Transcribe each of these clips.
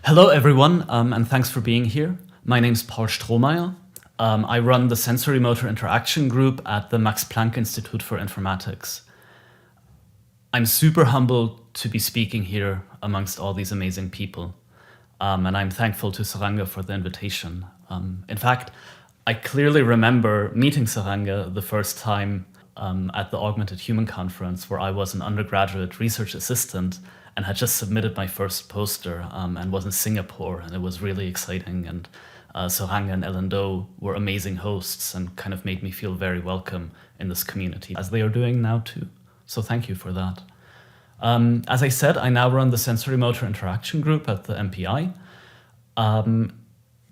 Hello, everyone, and thanks for being here. My name's Paul Strohmeier. I run the Sensory Motor Interaction Group at the Max Planck Institute for Informatics. I'm super humbled to be speaking here amongst all these amazing people, and I'm thankful to Saranga for the invitation. In fact, I clearly remember meeting Saranga the first time at the Augmented Human Conference, where I was an undergraduate research assistant and had just submitted my first poster and was in Singapore, and it was really exciting. And Saranga and Ellen Do were amazing hosts and kind of made me feel very welcome in this community, as they are doing now too. So thank you for that. As I said, I now run the Sensory Motor Interaction Group at the MPI. And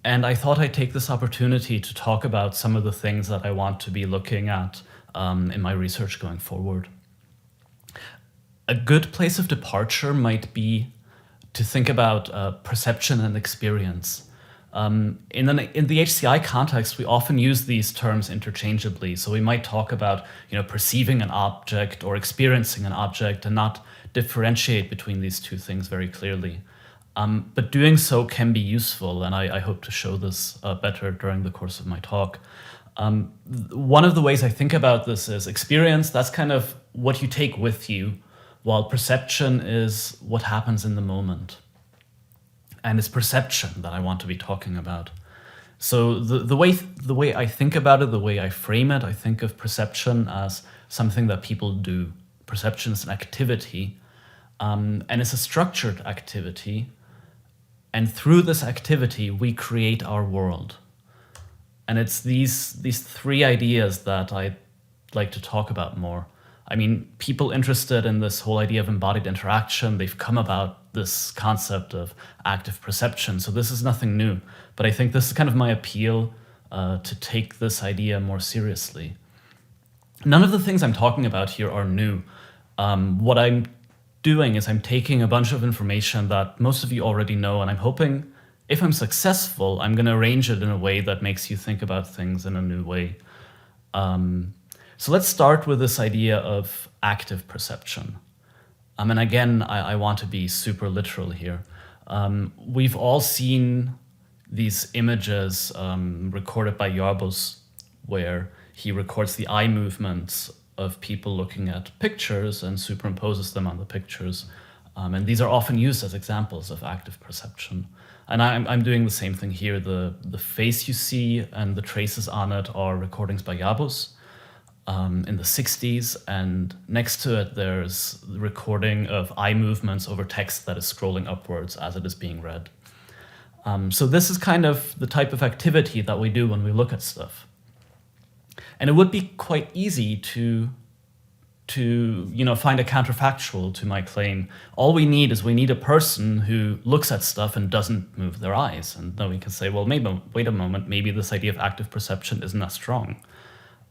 I thought I'd take this opportunity to talk about some of the things that I want to be looking at in my research going forward. A good place of departure might be to think about perception and experience. In the HCI context, we often use these terms interchangeably. So we might talk about, perceiving an object or experiencing an object and not differentiate between these two things very clearly. But doing so can be useful, and I hope to show this better during the course of my talk. One of the ways I think about this is experience. That's kind of what you take with you, while perception is what happens in the moment. And it's perception that I want to be talking about. So the way I think about it, the way I frame it, I think of perception as something that people do. Perception is an activity, and it's a structured activity. And through this activity, we create our world. And it's these three ideas that I'd like to talk about more. I mean, people interested in this whole idea of embodied interaction, they've come about this concept of active perception. So this is nothing new. But I think this is kind of my appeal to take this idea more seriously. None of the things I'm talking about here are new. What I'm doing is I'm taking a bunch of information that most of you already know, and I'm hoping, if I'm successful, I'm going to arrange it in a way that makes you think about things in a new way. So let's start with this idea of active perception. And again, I want to be super literal here. We've all seen these images recorded by Yarbus, where he records the eye movements of people looking at pictures and superimposes them on the pictures. And these are often used as examples of active perception. And I'm doing the same thing here. The face you see and the traces on it are recordings by Yarbus in the 60s. And next to it, there's the recording of eye movements over text that is scrolling upwards as it is being read. So this is kind of the type of activity that we do when we look at stuff. And it would be quite easy to find a counterfactual to my claim. All we need a person who looks at stuff and doesn't move their eyes. And then we can say, well, wait a moment, maybe this idea of active perception isn't that strong.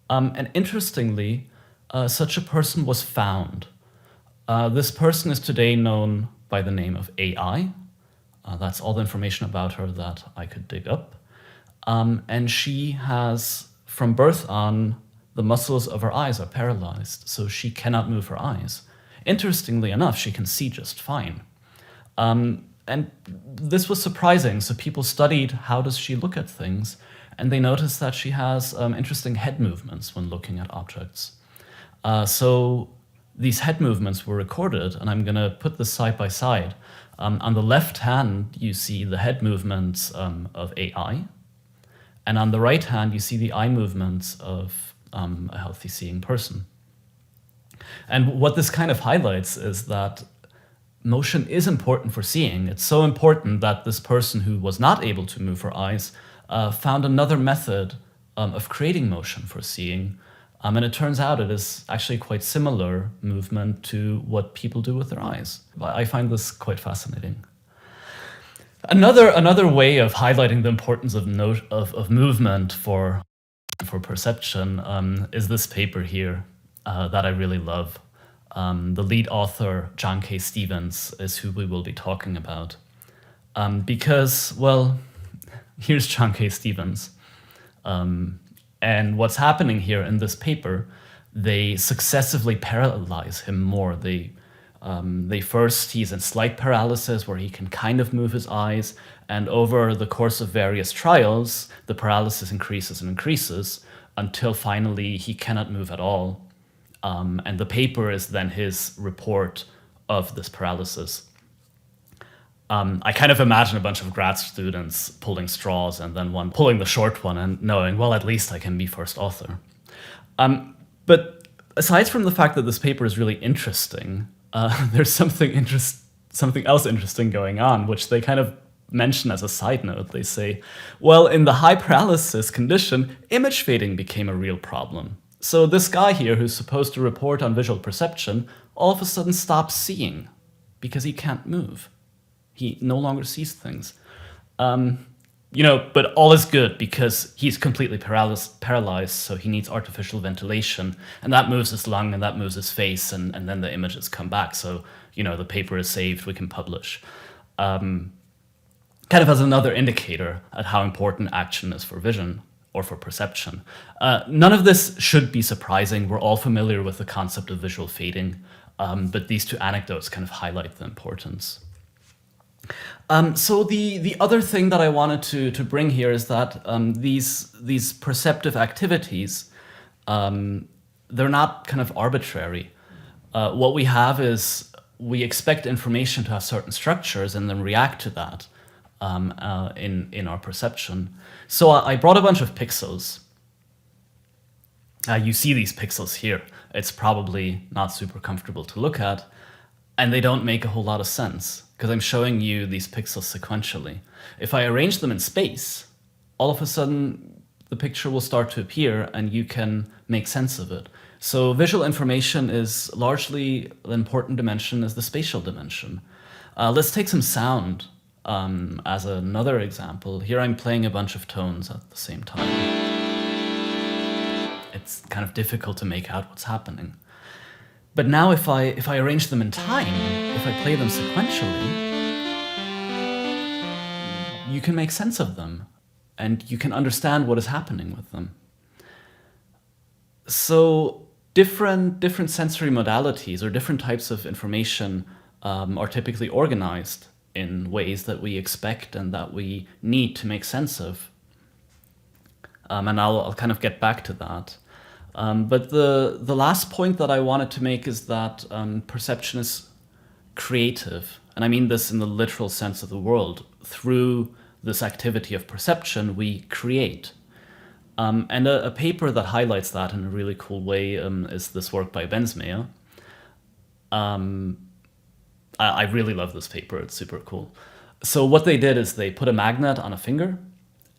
And interestingly, such a person was found. This person is today known by the name of AI. That's all the information about her that I could dig up. And she has, from birth on, the muscles of her eyes are paralyzed, so she cannot move her eyes. Interestingly enough, she can see just fine. And this was surprising, so people studied how does she look at things, and they noticed that she has interesting head movements when looking at objects. So these head movements were recorded, and I'm going to put this side by side. On the left hand, you see the head movements of AI, and on the right hand, you see the eye movements of a healthy seeing person. And what this kind of highlights is that motion is important for seeing. It's so important that this person who was not able to move her eyes found another method of creating motion for seeing. And it turns out it is actually quite similar movement to what people do with their eyes. I find this quite fascinating. Another way of highlighting the importance of movement for perception is this paper here that I really love. The lead author, John K. Stevens, is who we will be talking about. Because, well, here's John K. Stevens. And what's happening here in this paper, they successively paralyze him more. They He's in slight paralysis where he can kind of move his eyes, and over the course of various trials, the paralysis increases and increases until finally he cannot move at all. And the paper is then his report of this paralysis. I kind of imagine a bunch of grad students pulling straws and then one pulling the short one and knowing, well, at least I can be first author. But aside from the fact that this paper is really interesting, there's something else interesting going on, which they kind of mention as a side note. They say, well, in the high paralysis condition, image fading became a real problem. So this guy here, who's supposed to report on visual perception, all of a sudden stops seeing because he can't move. He no longer sees things. But all is good because he's completely paralyzed, so he needs artificial ventilation, and that moves his lung and that moves his face, and then the images come back. So, the paper is saved, we can publish. Kind of as another indicator at how important action is for vision or for perception. None of this should be surprising. We're all familiar with the concept of visual fading, but these two anecdotes kind of highlight the importance. So the other thing that I wanted to bring here is that these perceptive activities, they're not kind of arbitrary. What we have is we expect information to have certain structures and then react to that in our perception. So I brought a bunch of pixels. You see these pixels here. It's probably not super comfortable to look at, and they don't make a whole lot of sense, because I'm showing you these pixels sequentially. If I arrange them in space, all of a sudden the picture will start to appear and you can make sense of it. So visual information is largely the important dimension is the spatial dimension. Let's take some sound as another example. Here I'm playing a bunch of tones at the same time. It's kind of difficult to make out what's happening. But now if I arrange them in time, if I play them sequentially, you can make sense of them and you can understand what is happening with them. So different sensory modalities or different types of information are typically organized in ways that we expect and that we need to make sense of. And I'll kind of get back to that. But the last point that I wanted to make is that perception is creative. And I mean this in the literal sense of the word. Through this activity of perception, we create. And a paper that highlights that in a really cool way is this work by Bensmeier. I really love this paper. It's super cool. So what they did is they put a magnet on a finger,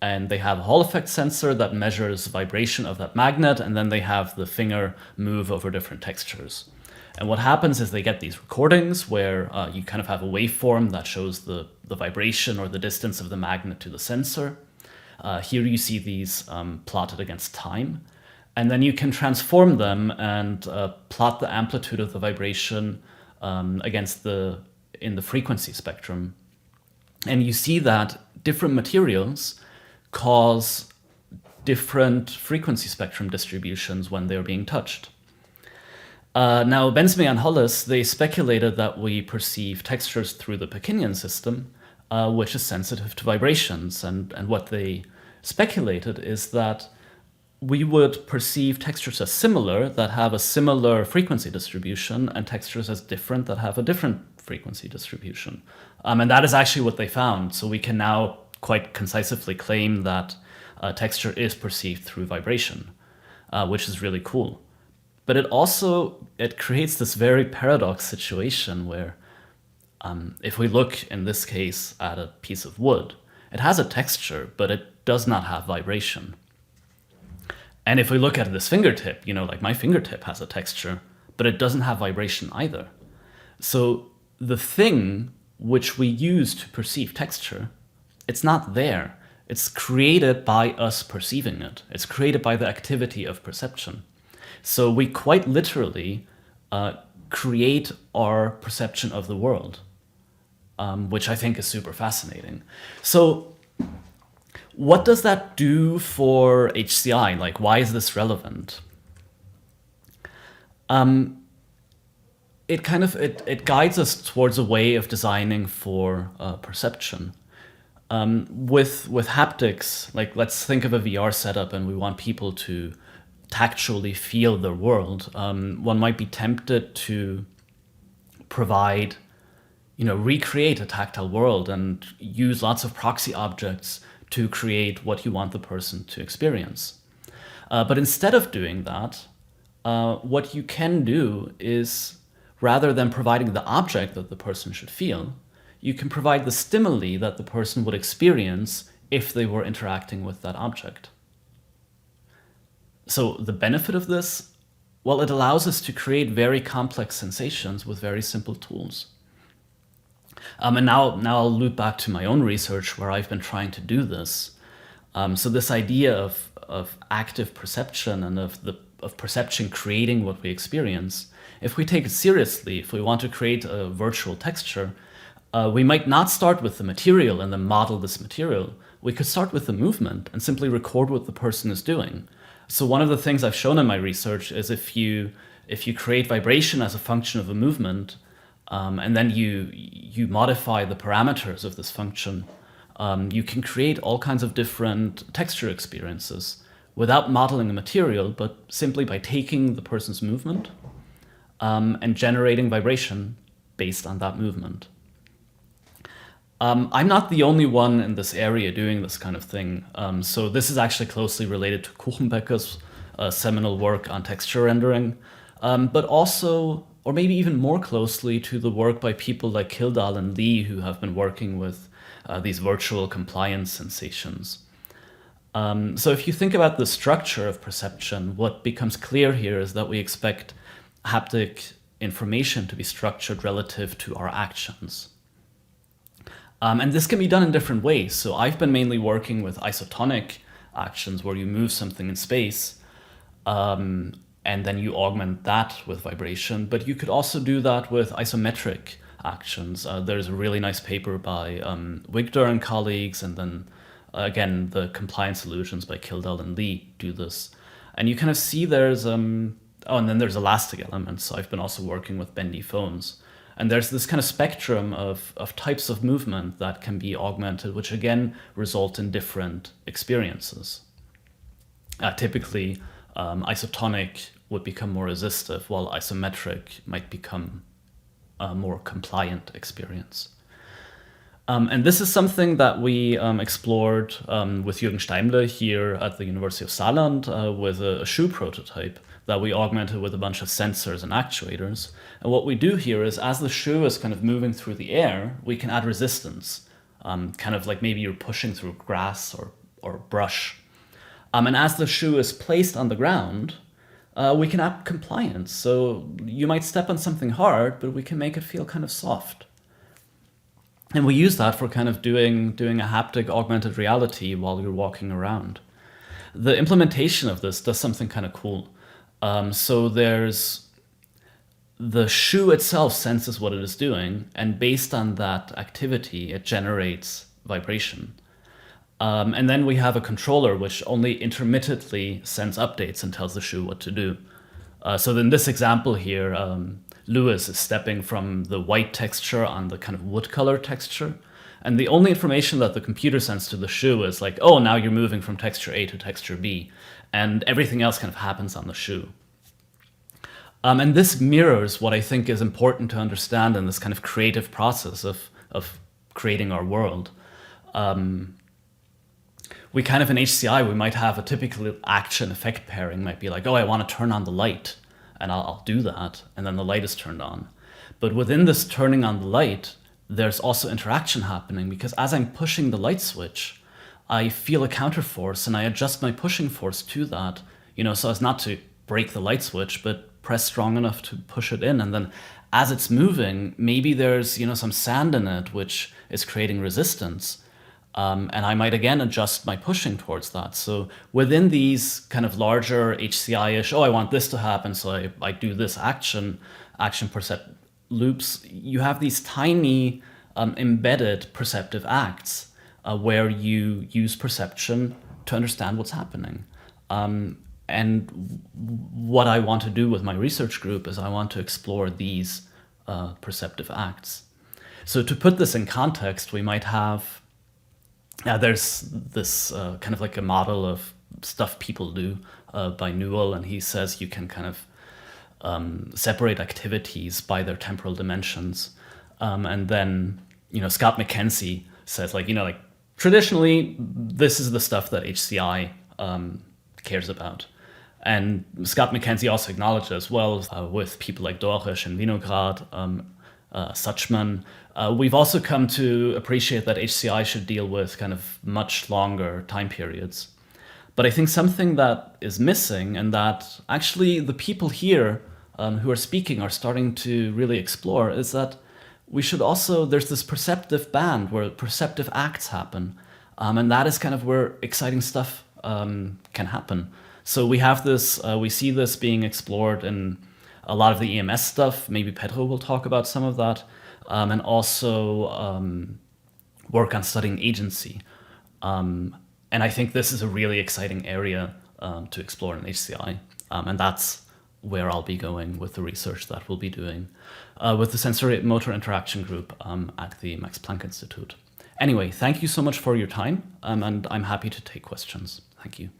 and they have a Hall effect sensor that measures vibration of that magnet, and then they have the finger move over different textures. And what happens is they get these recordings where you kind of have a waveform that shows the vibration or the distance of the magnet to the sensor. Here you see these plotted against time. And then you can transform them and plot the amplitude of the vibration against in the frequency spectrum. And you see that different materials cause different frequency spectrum distributions when they're being touched. Now, Bensmeier and Hollis, they speculated that we perceive textures through the Pacinian system, which is sensitive to vibrations. And what they speculated is that we would perceive textures as similar that have a similar frequency distribution and textures as different that have a different frequency distribution. And that is actually what they found. So we can now quite concisely claim that texture is perceived through vibration, which is really cool. But it creates this very paradox situation where if we look in this case at a piece of wood, it has a texture, but it does not have vibration. And if we look at this fingertip, like my fingertip has a texture, but it doesn't have vibration either. So the thing which we use to perceive texture, it's not there. It's created by us perceiving it. It's created by the activity of perception. So we quite literally create our perception of the world, which I think is super fascinating. So what does that do for HCI? Like, why is this relevant? It it guides us towards a way of designing for perception. With haptics, like let's think of a VR setup and we want people to tactually feel their world. One might be tempted to provide, recreate a tactile world and use lots of proxy objects to create what you want the person to experience. But instead of doing that, what you can do is, rather than providing the object that the person should feel, you can provide the stimuli that the person would experience if they were interacting with that object. So the benefit of this, well, it allows us to create very complex sensations with very simple tools. And now I'll loop back to my own research where I've been trying to do this. So this idea of active perception and of perception creating what we experience, if we take it seriously, if we want to create a virtual texture, we might not start with the material and then model this material. We could start with the movement and simply record what the person is doing. So one of the things I've shown in my research is if you create vibration as a function of a movement, and then you modify the parameters of this function, you can create all kinds of different texture experiences without modeling the material, but simply by taking the person's movement and generating vibration based on that movement. I'm not the only one in this area doing this kind of thing. So this is actually closely related to Kuchenbecker's seminal work on texture rendering, but also, or maybe even more closely, to the work by people like Kildall and Lee, who have been working with these virtual compliance sensations. So if you think about the structure of perception, what becomes clear here is that we expect haptic information to be structured relative to our actions. And this can be done in different ways. So I've been mainly working with isotonic actions where you move something in space and then you augment that with vibration. But you could also do that with isometric actions. There's a really nice paper by Wigder and colleagues, and then again, the compliance illusions by Kildall and Lee do this. And you kind of see there's, and then there's elastic elements. So I've been also working with bendy phones. And there's this kind of spectrum of types of movement that can be augmented, which again result in different experiences. Typically, isotonic would become more resistive, while isometric might become a more compliant experience. And this is something that we explored with Jürgen Steimle here at the University of Saarland with a shoe prototype that we augmented with a bunch of sensors and actuators. And what we do here is, as the shoe is kind of moving through the air, we can add resistance, kind of like maybe you're pushing through grass or brush. And as the shoe is placed on the ground, we can add compliance. So you might step on something hard, but we can make it feel kind of soft. And we use that for kind of doing a haptic augmented reality while you're walking around. The implementation of this does something kind of cool. So there's the shoe itself senses what it is doing, and based on that activity, it generates vibration. And then we have a controller which only intermittently sends updates and tells the shoe what to do. So in this example here, Lewis is stepping from the white texture on the kind of wood color texture. And the only information that the computer sends to the shoe is like, oh, now you're moving from texture A to texture B. And everything else kind of happens on the shoe. And this mirrors what I think is important to understand in this kind of creative process of creating our world. We kind of, in HCI, we might have a typical action effect pairing, might be like, oh, I want to turn on the light, and I'll do that, and then the light is turned on. But within this turning on the light, there's also interaction happening, because as I'm pushing the light switch, I feel a counterforce, and I adjust my pushing force to that, so as not to break the light switch, but press strong enough to push it in. And then as it's moving, maybe there's, some sand in it, which is creating resistance. And I might again adjust my pushing towards that. So within these kind of larger HCI-ish, I want this to happen, so I do this action percept loops, you have these tiny embedded perceptive acts where you use perception to understand what's happening. And what I want to do with my research group is I want to explore these perceptive acts. So to put this in context, we might have, there's this kind of like a model of stuff people do by Newell, and he says you can kind of separate activities by their temporal dimensions. And then, Scott McKenzie says like traditionally, this is the stuff that HCI cares about. And Scott McKenzie also acknowledges, well, with people like Dorisch and Winograd, Suchman, we've also come to appreciate that HCI should deal with kind of much longer time periods. But I think something that is missing, and that actually the people here who are speaking are starting to really explore, is that we should also, there's this perceptive band where perceptive acts happen. And that is kind of where exciting stuff can happen. So we have this, we see this being explored in a lot of the EMS stuff. Maybe Pedro will talk about some of that. And also work on studying agency. And I think this is a really exciting area to explore in HCI. And that's where I'll be going with the research that we'll be doing with the sensory motor interaction group at the Max Planck Institute. Anyway, thank you so much for your time, and I'm happy to take questions. Thank you.